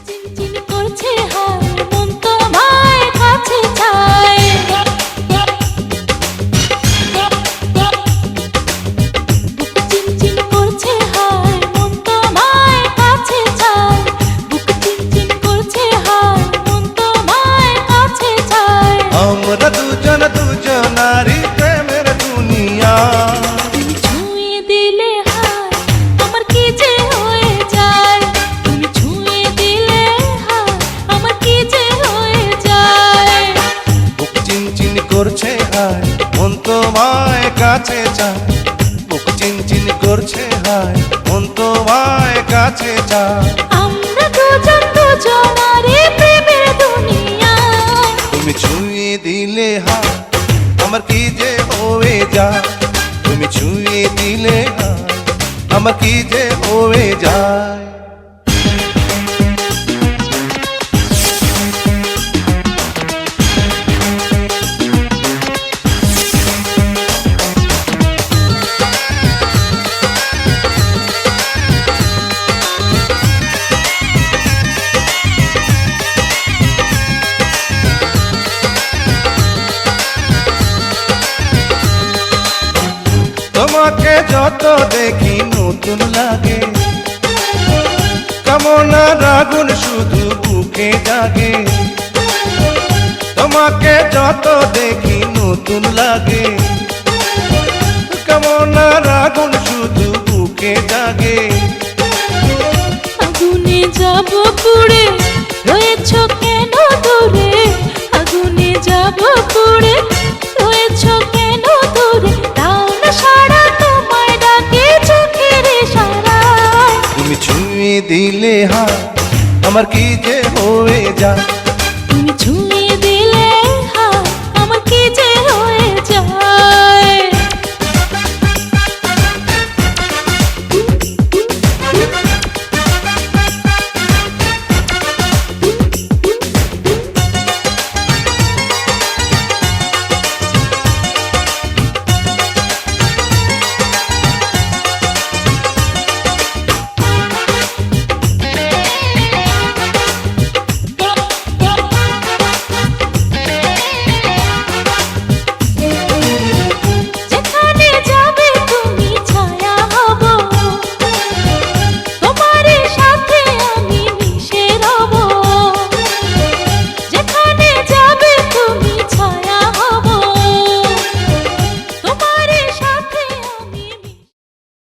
চিনচিন করছে হায় মন তোমায় কাছে চায়। বুক চিনচিন করছে হায় মন তোমায় কাছে চায়। বুক চিনচিন করছে হায় মন তোমায় কাছে চায়। আমরা দুজন দুজনারই প্রেমের দুনিয়া। তুমি ছুঁয়ে দিলে হায় আমার কি যে হয়ে যায়। তুমি ছুঁয়ে দিলে হায় আমার কি যে হয়ে যায়। বুক চিনচিন করছে হায় মন তোমায় কাছে চায়। বুক চিনচিন করছে হায় মন তোমায় কাছে চায়। আমরা দুজন দুজনারই প্রেমের দুনিয়া। তুমি ছুঁয়ে দিলে হায় আমার কি যে হয়ে যায়। তুমি ছুঁয়ে দিলে হায় আমার কি যে হয়ে যায়। তোমাকে যত দেখি নতুন লাগে, কামনার আগুন শুধু বুকে জাগে। তোমাকে যত দেখি নতুন লাগে, কামনার আগুন শুধু বুকে জাগে। আগুনে যাব পুড়ে রয়েছ কেন দূরে। আগুনে যাব পুড়ে রয়েছ কেন দূরে। দাও না সাড়া তোমায় ডাকে চোখের ইশারায়। তুমি ছুঁয়ে দিলে হায় আমার কি যে হয়ে যায়। তুমি